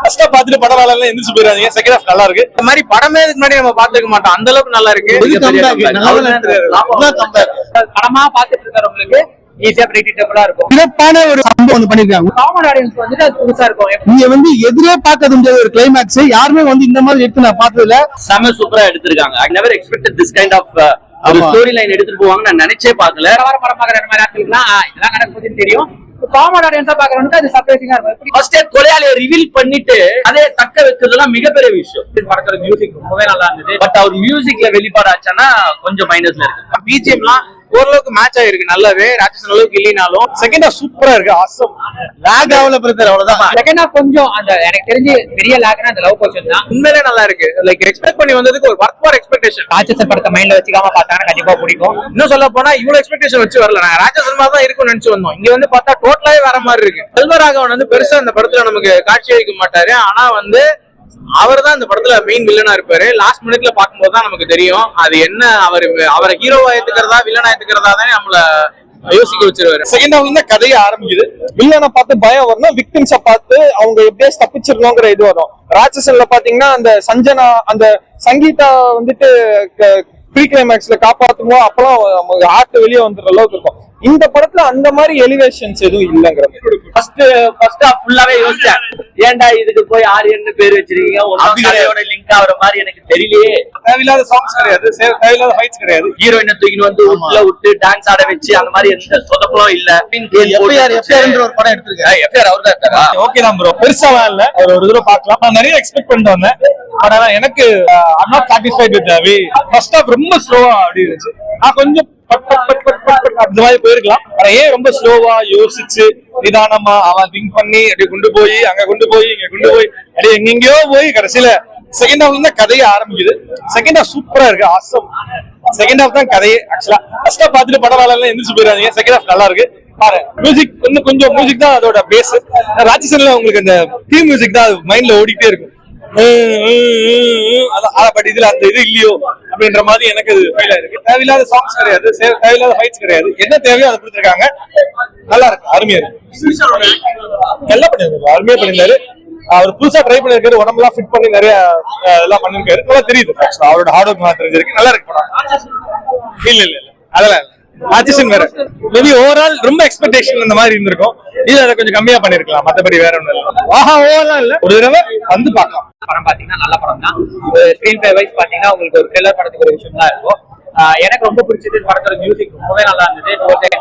First பார்த்துட்டு படம் நல்லா எந்திரிச்சு போயிடாதீங்க. செகண்ட் ஹாஃப் நல்லா இருக்கு. இந்த மாதிரி படமே இதுக்கு முன்னாடி நம்ம பாத்துக்க மாட்டோம், அந்த அளவுக்கு நல்லா இருக்கு. படமா பாத்துட்டு இருக்கிறவங்களுக்கு ஈஸியா பிரெடிக்டபிளா இருக்கும். சிறப்பான ஒரு சம்பவம் பண்ணிருக்காங்க. காமன் ஆடியன்ஸ் வந்துட்டு அது புதுசா இருக்கும். நீங்க எதிரே பார்க்க முடியாத ஒரு கிளைமேக்ஸ் யாருமே இந்த மாதிரி எடுத்து நான் பார்த்தது இல்ல. செம சூப்பரா எடுத்திருக்காங்க. I never expected this kind of ஒரு ஸ்டோரி லைன் எடுத்துட்டு போவாங்க நான் நினைச்சே பார்க்கல. படம் பாக்குற மாதிரி ஆட்களுக்குலாம் இதெல்லாம் நடக்குதுன்னு தெரியும். காமன் ஆடியன்ஸா பாக்குறவனுக்கு அது சர்ப்ரைசிங்கா இருக்கும். ஃபர்ஸ்ட் கொலையாளியை ரிவீல் பண்ணிட்டு அதே தக்க வைக்கிறதுலாம் மிகப்பெரிய விஷயம். படத்தோட மியூசிக் ரொம்பவே நல்லா இருந்தது. பட் அவர் மியூசிக்ல வெளிப்பாடாச்சானா கொஞ்சம் மைனஸ்ல இருக்கு. பிஜிஎம்லாம் ஓரளவுக்கு மேட்ச் ஆயிருக்கு நல்லாவே. ராட்சசன் அளவுக்கு இல்லைனாலும் செகண்ட் ஹாஃப் சூப்பரா இருக்கு. ஆசம் லாக் ஆகல பிரதர், அவ்வளவுதான். செகண்ட் ஹாஃப் கொஞ்சம் அந்த எனக்கு தெரிஞ்சு பெரிய லாக்னா அந்த லவ் போர்ஷன் தான். உண்மையிலே நல்லா இருக்கு. லைக் எக்ஸ்பெக்ட் பண்ணி வந்ததுக்கு ஒரு வர்க் ஃபார் எக்ஸ்பெக்டேஷன். ராட்சசன் படத்தை மைண்ட்ல வச்சுக்காம பார்த்தாங்கன்னா கண்டிப்பா பிடிக்கும். இன்னும் சொல்ல போனா இவ்வளவு எக்ஸ்பெக்டேஷன் வச்சு வரல. நாங்க ராட்சசன் மாதிரி தான் இருக்கும்னு நினைச்சு வந்தோம். இங்க வந்து பார்த்தா டோட்டலாவே வேற மாதிரி இருக்கு. செல்வராகவன் வந்து பெருசா அந்த படத்துல நமக்கு காட்சி அளிக்க மாட்டாரு. ஆனா வந்து அவர் தான் இந்த படத்துல மெயின் வில்லனா இருப்பாரு. லாஸ்ட் மினிட்ல பாக்கும்போது தான் நமக்கு தெரியும் அது என்ன. அவரை ஹீரோவா ஏத்துக்கிறதா வில்லனா ஏத்துக்கிறதா தானே நம்மள யோசிக்க வச்சிருவாரு. செகண்ட் ஹாஃப்ல இருந்து கதையை ஆரம்பிக்குது. வில்லனை பார்த்து பயம் வரணும், விக்டிம்ஸ பார்த்து அவங்க எப்படியே தப்பிச்சிடணுங்கிற இது வரும். ராட்சசன்ல பாத்தீங்கன்னா அந்த சஞ்சனா அந்த சங்கீதா வந்துட்டு ப்ரீ கிளைமேக்ஸ்ல காப்பாத்துமோ அப்பெல்லாம் ஹார்ட் வெளியே வந்துடுற அளவுக்கு இருக்கும். இந்த படத்துல அந்த மாதிரி எலிவேஷன்ஸ் எதுவும் இல்லங்கிற ஃபர்ஸ்ட் ஃபுல்லாவே யோசிச்சேன், ஏன்டா இதுக்கு போய் ஆரியன்னு பேர் வச்சிருக்கீங்க, ஒன்னோட லிங்க் ஆகுற மாதிரி எனக்கு தெரியலையே. தேவையில்லாத சாங்ஸ் கிடையாது, தேவையில்லாத ஃபைட்ஸ் கிடையாது. ஹீரோயினை தூக்கிட்டு வந்து உள்ள விட்டு டான்ஸ் ஆட வச்சு அந்த மாதிரி எந்த சொதப்பலும் இல்ல. ஒரு படம் எடுத்திருக்கேன். எஃப்ஐஆர் அவர் தான். ஓகே தான் ப்ரோ, பெருசாவா இல்ல, ஒரு தடவை பார்க்கலாம். நான் நிறைய எக்ஸ்பெக்ட் பண்ணிட்டு வந்தேன். ஆனா எனக்கு I'm not satisfied with the way. First half ரொம்ப ஸ்லோவா அப்படி இருந்துச்சு. நான் கொஞ்சம் அந்த மாதிரி போயிருக்கலாம். ஆனா ஏன் ரொம்ப ஸ்லோவா யோசிச்சு நிதானமா அவன் திங்க் பண்ணி அப்படியே கொண்டு போய் அங்க கொண்டு போய் இங்க கொண்டு போய் அப்படியே எங்கெங்கயோ போய் கடைசியில செகண்ட் ஹாஃப்ல இருந்து கதையை ஆரம்பிக்குது. செகண்ட் ஹாஃப் சூப்பரா இருக்கு. ஆசம். செகண்ட் ஹாஃப் தான் கதையே. ஆக்சுவலா ஃபர்ஸ்ட் ஹாஃப் பார்த்துட்டு படம் நல்லா எந்திரிச்சு போயிடாதீங்க. செகண்ட் ஹாஃப் நல்லா இருக்கு. பாரு மியூசிக் கொஞ்சம் மியூசிக் தான் அதோட பேஸ். ராட்சசன்ல உங்களுக்கு அந்த தீம் மியூசிக் தான் மைண்ட்ல ஓடிட்டே இருக்கும். பட் இதுல அந்த இது இல்லையோ அப்படின்ற மாதிரி எனக்கு அது ஃபீல் ஆயிருக்கு. தேவையில்லாத சாங்ஸ் கிடையாது, தேவையில்லாத ஃபைட்ஸ் கிடையாது. என்ன தேவையோ அதை கொடுத்துருக்காங்க. நல்லா இருக்கு, அருமையா இருக்கு. நல்லா பண்ணிருக்காரு, அருமையா பண்ணிருந்தாரு. அவர் புதுசா ட்ரை பண்ணிருக்காரு, உடம்பெல்லாம் ஃபிட் பண்ணி நிறைய எல்லாம் பண்ணிருக்காரு. நல்லா தெரியுது அவரோட ஹார்ட் ஒர்க் நல்லா தெரிஞ்சிருக்கு. நல்லா இருக்கு படம். இல்ல அதெல்லாம் ராட்சசன் வேற மேபி ஓவரால் ரொம்ப எக்ஸ்பெக்டேஷன் அந்த மாதிரி இருந்திருக்கும். இது அதை கொஞ்சம் கம்மியா பண்ணிருக்கலாம். மத்தபடி வேற ஒண்ணும் இல்ல. ஓவரால் இல்ல, ஒரு தடவை வந்து பார்க்கலாம். படம் பாத்தீங்கன்னா நல்ல படம் தான். ஸ்கிரீன் பிளே வைஸ் பாத்தீங்கன்னா உங்களுக்கு ஒரு த்ரில்லர் படத்துக்கு ஒரு விஷயம் தான் இருக்கும். எனக்கு ரொம்ப பிடிச்சது படத்தோட மியூசிக் ரொம்பவே நல்லா இருந்தது.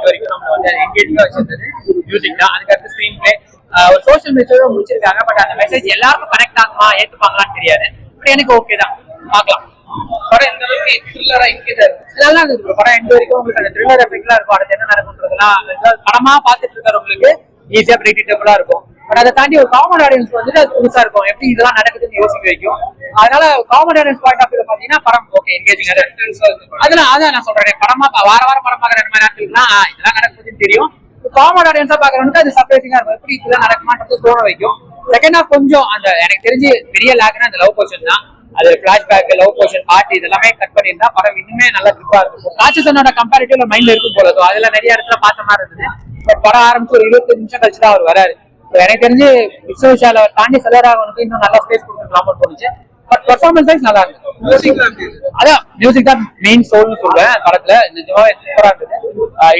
வரைக்கும் நம்ம வந்து என்கேஜிங்கா வச்சிருந்தது மியூசிக் தான். அதுக்கடுத்து ஸ்கிரீன் பிளே ஒரு சோசியல் மெசேஜ் முடிச்சிருக்காங்க. பட் அந்த மெசேஜ் எல்லாருக்கும் கனெக்ட் ஆகுமா ஏத்துப்பாங்களான்னு தெரியாது. பட் எனக்கு ஓகே தான், பார்க்கலாம். படம் எந்த அளவுக்கு த்ரில்லரா நல்லா இருக்கு. படம் எந்த வரைக்கும் உங்களுக்கு அந்த த்ரில்லர் எஃபெக்ட்லாம் இருக்கும். அடுத்து என்ன நடக்கும்ன்றதுலாம் படமா பாத்துட்டு இருக்கிறவங்களுக்கு ஈஸியா பிரெடிக்டபிளா இருக்கும். பட் அதை தாண்டி ஒரு காமன் ஆடியன்ஸ் வந்துட்டு அது புதுசா இருக்கும். எப்படி இதெல்லாம் நடக்குதுன்னு யோசிக்க வைக்கும். அதனால common audience point of view பாத்தீங்கன்னா படம் ஓகே என்கேஜிங். அதெல்லாம் அதான் நான் சொல்றேன், படமா வாரம் படம் பாக்குற மாதிரி ஆட்களுக்குலாம் இதெல்லாம் நடக்குதுன்னு தெரியும். காமன் ஆடியன்ஸா பாக்குறவனுக்கு அது சர்ப்ரைசிங்கா இருக்கும். எப்படி இதெல்லாம் நடக்குமான்றது தோண வைக்கும். செகண்ட் ஹாஃப் கொஞ்சம் அந்த எனக்கு தெரிஞ்சு பெரிய லாக்னா அந்த லவ் போர்ஷன் தான். அது பிளாஷ்பேக், லவ் போர்ஷன், பார்ட்டி இதெல்லாமே கட் பண்ணியிருந்தா படம் இன்னுமே நல்லா கிரிப்பா இருக்கும். ராட்சசனோட கம்பேரிட்டிவ்ல மைண்ட்ல இருக்கும் போல. அதுல நிறைய இடத்துல பார்த்த மாதிரி இருந்தது. பட் படம் ஆரம்பிச்சு ஒரு 25 நிமிஷம் கழிச்சு தான் அவர் வராரு. எனக்கு தெரிஞ்சு விஷ்ணு விஷால தாண்டி செல்வராகவனுக்கு இன்னும் நல்லா ஸ்பேஸ் கொடுத்துருக்கலாம்னு தோணுச்சு. பட் பெர்ஃபார்மன்ஸ் வைஸ் நல்லா இருக்கு. அதான் மியூசிக் தான் மெயின் சோல்னு சொல்றேன் படத்துல. நிஜமாவே சூப்பரா இருந்தது.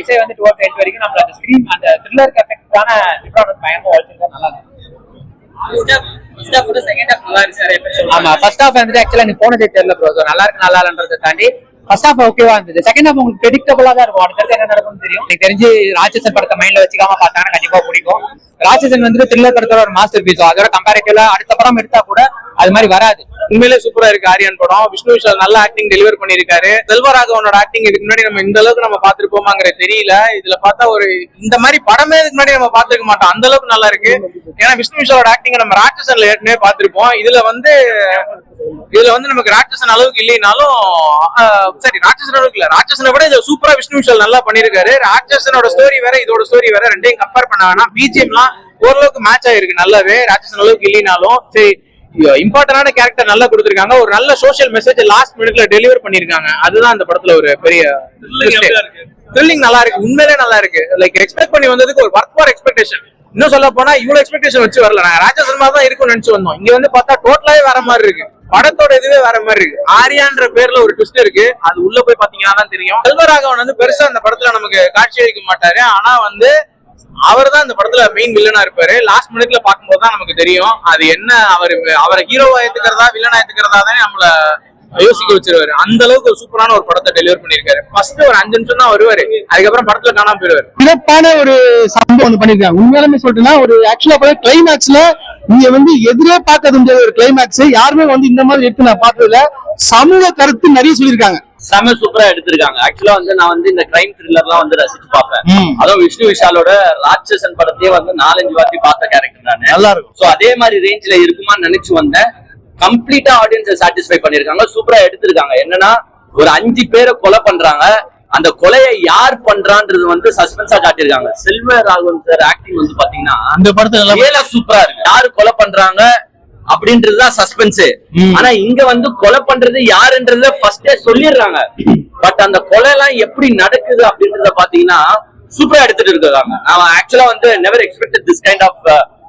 இசை வந்து டுவர்ட்ஸ் எண்ட் வரைக்கும் நம்மள அந்த ஸ்கிரீன் அந்த த்ரில்லர் எஃபெக்டான டிஃபரன்ஸ் பயங்கரமா வச்சிருந்தா நல்லா இருக்கு. ஆமா ஃபர்ஸ்ட் ஹாஃப் வந்து ஆக்சுவலா எனக்கு போனதே தெரியல ப்ரோ. நல்லா இருக்கு நல்லா இல்லன்றதை தாண்டி ஃபர்ஸ்ட் ஹாஃப் ஓகேவா இருந்தது. செகண்ட் ஹாஃப் உங்களுக்கு பிரெடிக்டபிளா தான் இருக்கும். அடுத்தது என்ன நடக்கும்னு தெரியும். எனக்கு தெரிஞ்சு ராட்சசன் படத்தை மைண்ட்ல வச்சுக்காம பார்த்தாங்கன்னா கண்டிப்பா பிடிக்கும். ராட்சசன் வந்து த்ரில்லர் படத்தோட ஒரு மாஸ்டர் பீஸ். அதோட கம்பேரிட்டிவ்ல அடுத்த படம் எடுத்தா கூட அது மாதிரி வராது. உண்மையிலே சூப்பரா இருக்கு ஆரியன் படம். விஷ்ணு விஷால் நல்ல ஆக்டிங் டெலிவர் பண்ணிருக்காரு. செல்வராகவனோட ஆக்டிங் இதுக்கு முன்னாடி நம்ம இந்த அளவுக்கு நம்ம பாத்துருப்போமாங்கிற தெரியல. இதுல பார்த்தா ஒரு இந்த மாதிரி படமே இதுக்கு முன்னாடி நம்ம பாத்துக்க மாட்டோம், அந்த அளவுக்கு நல்லா இருக்கு. ஏன்னா விஷ்ணு விஷாலோட ஆக்டிங் நம்ம ராட்சசன்ல ஏற்கனவே பாத்திருப்போம். இதுல வந்து நமக்கு ராட்சசன் அளவுக்கு இல்லைனாலும் சரி, ராட்சசன் அளவுக்கு இல்ல, ராட்சசனை விட இது சூப்பரா விஷ்ணு விஷால் நல்லா பண்ணிருக்காரு. ராட்சசனோட ஸ்டோரி வேற, இதோட ஸ்டோரி வேற, ரெண்டையும் கம்பேர் பண்ணா பிஜிஎம்லாம் ஓரளவுக்கு மேட்ச் ஆயிருக்கு நல்லாவே. ராட்சசன் அளவுக்கு இல்லைனாலும் சரி, இம்பார்ட்டன்டான கேரக்டர் நல்லா கொடுத்திருக்காங்க. ஒரு நல்ல சோசியல் மெசேஜ் லாஸ்ட் மினிட்ல டெலிவர் பண்ணிருக்காங்க. அதுதான் அந்த படத்துல ஒரு பெரிய த்ரில்லிங். நல்லா இருக்கு, உண்மையிலே நல்லா இருக்கு. லைக் எக்ஸ்பெக்ட் பண்ணி வந்ததுக்கு ஒரு வர்க் ஃபார் எக்ஸ்பெக்டேஷன். இன்னும் சொல்ல போனா இவ்வளவு எக்ஸ்பெக்டேஷன் வச்சு வரல. நாங்க ராட்சசன் மாதிரி தான் இருக்கும்னு நினைச்சு வந்தோம். இங்க வந்து பார்த்தா டோட்டலாவே வேற மாதிரி இருக்கு. படத்தோட இதுவே வேற மாதிரி இருக்கு. ஆரியான்ற பேர்ல ஒரு ட்விஸ்ட் இருக்கு. அது உள்ள போய் பாத்தீங்கன்னா தான் தெரியும். செல்வராகவன் வந்து பெருசா அந்த படத்துல நமக்கு காட்சி அளிக்க மாட்டாரு. ஆனா வந்து அவர் தான் இந்த படத்துல மெயின் வில்லனா இருப்பாரு. லாஸ்ட் மினிட்ல பாக்கும்போது தான் நமக்கு தெரியும் அது என்ன. அவரை ஹீரோவா ஏத்துக்கிறதா வில்லனா ஏத்துக்கிறதா தானே நம்மள யோசிக்க வச்சிருவாரு. அந்த அளவுக்கு ஒரு சூப்பரான ஒரு படத்தை டெலிவர் பண்ணிருக்காரு. ஃபர்ஸ்ட் ஒரு 5 நிமிஷம் தான் வருவாரு, அதுக்கப்புறம் படத்துல காணாம போயிருவாரு. சிறப்பான ஒரு சம்பவம் வந்து பண்ணிருக்காங்க. உண்மையாலுமே சொல்லிட்டுனா ஒரு ஆக்சுவலா கிளைமேக்ஸ்ல நீங்க வந்து எதிரே பார்க்க முடியாத ஒரு கிளைமேக்ஸ் யாருமே வந்து இந்த மாதிரி எடுத்து நான் பார்த்ததுல சமூக கருத்து நிறைய சொல்லியிருக்காங்க. செம சூப்பரா எடுத்திருக்காங்க. ஆக்சுவலா வந்து நான் வந்து இந்த கிரைம் த்ரில்லர்லாம் வந்து ரசிச்சு பார்ப்பேன். அதுவும் விஷ்ணு விஷாலோட ராட்சசன் படத்தையே வந்து 4-5 வாட்டி பார்த்த கேரக்டர் நான். நல்லா இருக்கும். சோ அதே மாதிரி ரேஞ்ச்ல இருக்குமான்னு நினைச்சு வந்தேன். கம்ப்ளீட்டா ஆடியன்ஸை சாட்டிஸ்ஃபை பண்ணிருக்காங்க. சூப்பரா எடுத்திருக்காங்க. என்னன்னா ஒரு 5 பேரை கொலை பண்றாங்க. அந்த கொலையை யார் பண்றான்றது வந்து சஸ்பென்ஸா காட்டியிருக்காங்க. செல்வராகவன் சார் ஆக்டிங் வந்து பாத்தீங்கன்னா அந்த படத்துல சூப்பரா இருக்கு. யாரு கொலை பண்றாங்க அப்படின்றதுதான் சஸ்பென்ஸ். ஆனா இங்க வந்து கொலை பண்றது யாருன்றத ஃபர்ஸ்டே சொல்லிடுறாங்க. பட் அந்த கொலை எல்லாம் எப்படி நடக்குது அப்படின்றத பாத்தீங்கன்னா சூப்பரா எடுத்துட்டு இருக்காங்க. நான் ஆக்சுவலா வந்து never expected this kind of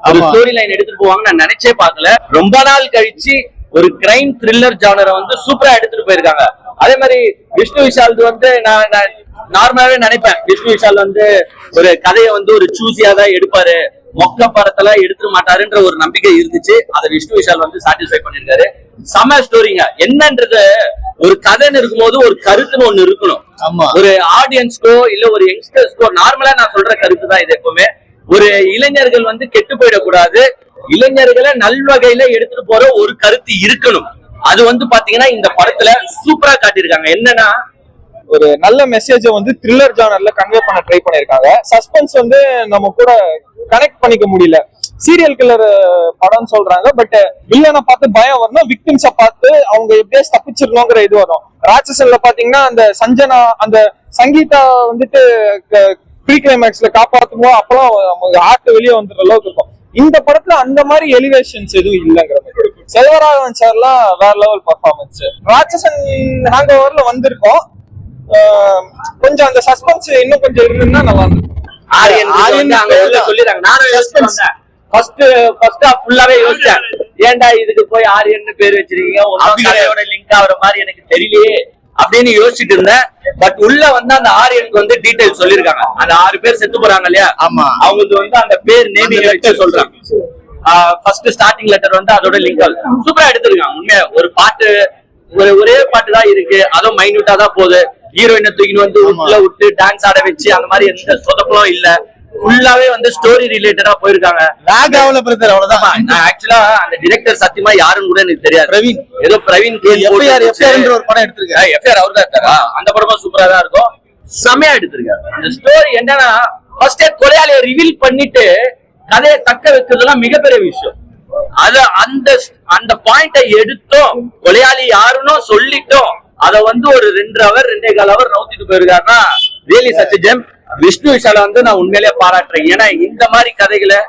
ஒரு ஸ்டோரி லைன் எடுத்துட்டு போவாங்க நான் நினைச்சே பார்க்கல. ரொம்ப நாள் கழிச்சு ஒரு கிரைம் த்ரில்லர் ஜானரை வந்து சூப்பரா எடுத்துட்டு போயிருக்காங்க. அதே மாதிரி விஷ்ணு விஷால் வந்து நான் நார்மலாவே நினைப்பேன் விஷ்ணு விஷால் வந்து ஒரு கதையை வந்து ஒரு சூசியா தான் எடுப்பாரு, மொக்க படத்தெல்லாம் எடுத்துட மாட்டாருன்ற ஒரு நம்பிக்கை இருந்துச்சு. அதை விஷ்ணு விஷால் வந்து சாட்டிஸ்ஃபை பண்ணிருக்காரு. செம ஸ்டோரிங்க. என்னன்றது ஒரு கதைன்னு இருக்கும்போது ஒரு கருத்துன்னு ஒண்ணு இருக்கணும். ஒரு ஆடியன்ஸ்க்கோ இல்ல ஒரு யங்ஸ்டர்ஸ்க்கோ நார்மலா நான் சொல்ற கருத்து தான் இது. எப்பவுமே ஒரு இளைஞர்கள் வந்து கெட்டு போயிடக்கூடாது, இளைஞர்களை நல்வகையில எடுத்துட்டு போற ஒரு கருத்து இருக்கணும். அது வந்து பாத்தீங்கன்னா இந்த படத்துல சூப்பரா காட்டியிருக்காங்க. என்னன்னா ஒரு நல்ல மெசேஜ வந்து த்ரில்லர் ஜானர்ல கன்வே பண்ண ட்ரை பண்ணிருக்காங்க. சஸ்பென்ஸ் வந்து நம்ம கூட கனெக்ட் பண்ணிக்க முடியல. சீரியல் கில்லர் படம் சொல்றாங்க, பட் வில்லனை பார்த்து பயம் வரணும், விக்டிம்ஸ பார்த்து அவங்க எப்படியே தப்பிச்சிடணுங்கிற இது வரும். ராட்சசன்ல பாத்தீங்கன்னா அந்த சஞ்சனா அந்த சங்கீதா வந்துட்டு ப்ரீ கிளைமேக்ஸ்ல காப்பாத்துமோ அப்பெல்லாம் ஆட்டு வெளியே வந்துடுற அளவுக்கு இருக்கும். இந்த படத்துல அந்த மாதிரி எலிவேஷன்ஸ் எதுவும் இல்லைங்கிற மாதிரி. செல்வராகவன் சார்லாம் வேற லெவல் பர்ஃபார்மன்ஸ். ராட்சசன் ஹேங் ஓவர்ல வந்திருக்கோம். கொஞ்சம் அந்த சஸ்பென்ஸ் இன்னும் கொஞ்சம் இருந்தா நல்லா இருக்கும். ஏன்டா இதுக்கு போய் ஆரியன் பேர் வச்சிருக்கீங்க, லிங்க் ஆகுற மாதிரி எனக்கு தெரியலையே அப்படின்னு யோசிச்சுட்டு இருந்தேன். பட் உள்ள வந்து அந்த ஆரியனுக்கு வந்து டீடைல் சொல்லிருக்காங்க. அந்த 6 பேர் செத்து போறாங்க இல்லையா, அவங்களுக்கு வந்து அந்த பேர் நேமிங் வச்சு சொல்றாங்க. ஃபர்ஸ்ட் ஸ்டார்டிங் லெட்டர் வந்து அதோட லிங்க் சூப்பரா எடுத்திருக்காங்க. உண்மையா ஒரு பாட்டு ஒரே பாட்டு தான் இருக்கு, அதுவும் மைன்யூட்டா தான் போகுது. ஹீரோயினை தூக்கின்னு வந்து உள்ள விட்டு டான்ஸ் ஆட வச்சு அந்த மாதிரி எந்த சொதப்பலும் இல்ல. ஃபுல்லாவே வந்து ஸ்டோரி ரிலேட்டடா போயிருக்காங்க. அவ்வளவுதான். நான் ஆக்சுவலா அந்த டிரெக்டர் சத்தியமா யாருன்னு கூட எனக்கு தெரியாது. பிரவீன் ஏதோ பிரவீன் ஒரு படம் எடுத்திருக்காரு. எஃப்ஐஆர் அவர் தான் இருக்காரா? அந்த படமும் சூப்பரா தான் இருக்கும். செமையா எடுத்திருக்காரு. அந்த ஸ்டோரி என்னன்னா ஃபர்ஸ்ட் கொலையாளியை ரிவீல் பண்ணிட்டு கதையை தக்க வைக்கிறதுலாம் மிகப்பெரிய விஷயம். அது அந்த பாயிண்ட எடுத்தோம், கொலையாளி யாருன்னு சொல்லிட்டோம், அத வந்து ஒரு 2 ஹவர் 2.25 ஹவர் நவுத்திட்டு போயிருக்காருன்னா really such a gem. Vishnu Vishal வந்து நான் உண்மையிலேயே பாராட்டுறேன். ஏன்னா இந்த மாதிரி கதைகளை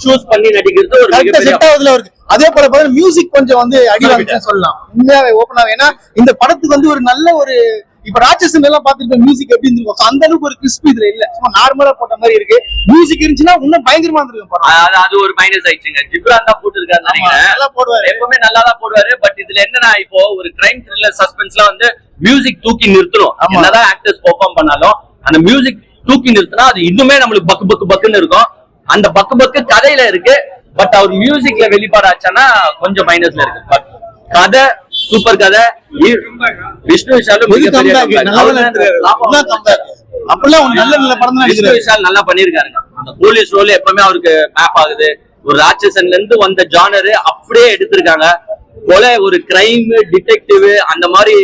சூஸ் பண்ணி நடிக்கிறது ஒரு மிகப்பெரிய. அதே போல மியூசிக் கொஞ்சம் வந்து அடிவாங்க சொல்லலாம் உண்மையாவே ஓப்பனாவே. ஏன்னா இந்த படத்துக்கு வந்து ஒரு நல்ல ஒரு இப்ப ராட்சசன் எல்லாம் பாத்துட்டு மியூசிக் எப்படி இருக்கும், அந்த அளவுக்கு ஒரு கிறிஸ்பி இதுல இல்ல, சும்மா நார்மலா போட்ட மாதிரி இருக்கு. மியூசிக் இருந்துச்சுன்னா இன்னும் பயங்கரமா இருந்திருக்கும். அது ஒரு மைனஸ் ஆயிடுச்சுங்க. ஜிப்ரான் தான் போட்டுருக்காரு நினைக்கிறேன். நல்லா போடுவாரு, எப்பவுமே நல்லா தான் போடுவாரு. பட் இதுல என்னன்னா இப்போ ஒரு கிரைம் த்ரில்லர் சஸ்பென்ஸ்ல வந்து மியூசிக் தூக்கி நிறுத்தணும். என்னதான் ஆக்டர்ஸ் பெர்ஃபார்ம் பண்ணாலும் அந்த மியூசிக் தூக்கி நிறுத்தினா அது இன்னுமே நம்மளுக்கு பக்கு பக்கு பக்குன்னு இருக்கும். அந்த பக்கு பக்கு கதையில இருக்கு. பட் அவர் மியூசிக்ல வெளிப்பாடாச்சானா கொஞ்சம் மைனஸ்ல இருக்கு. பட் கதை சூப்பர் கதை. விஷ்ணு விஷாலும் விஷ்ணு விஷால் நல்லா பண்ணிருக்காருங்க. அந்த போலீஸ் ரோல் எப்பவுமே அவருக்கு மேப் ஆகுது. ஒரு ராட்சசன்ல இருந்து வந்த ஜானர் அப்படியே எடுத்திருக்காங்க. கொலை ஒரு கிரைம் டிடெக்டிவ் அந்த மாதிரி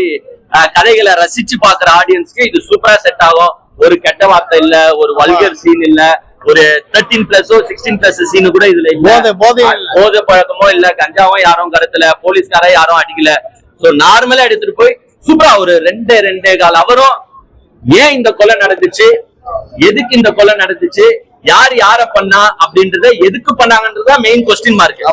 கதைகளை ரசிச்சு பாக்குற ஆடியன்ஸ்க்கு இது சூப்பரா செட் ஆகும். ஒரு கெட்ட வார்த்தை இல்ல, ஒரு வல்கர் சீன் இல்ல, ஒரு 13+ 16+ சீனு கூட இதுல இல்ல. போதை பழக்கமோ இல்ல, கஞ்சாவும் யாரும் கடத்தல, போலீஸ்கார யாரும் அடிக்கல. சோ நார்மலா எடுத்துட்டு போய் சூப்பரா ஒரு 2.25 ஹவரும் ஏன் இந்த கொலை நடந்துச்சு, எதுக்கு இந்த கொலை நடந்துச்சு, யார் யார பண்ணா அப்படின்றத எதுக்கு பண்ணாங்கன்றதுதான் மெயின் கொஸ்டின் மார்க்.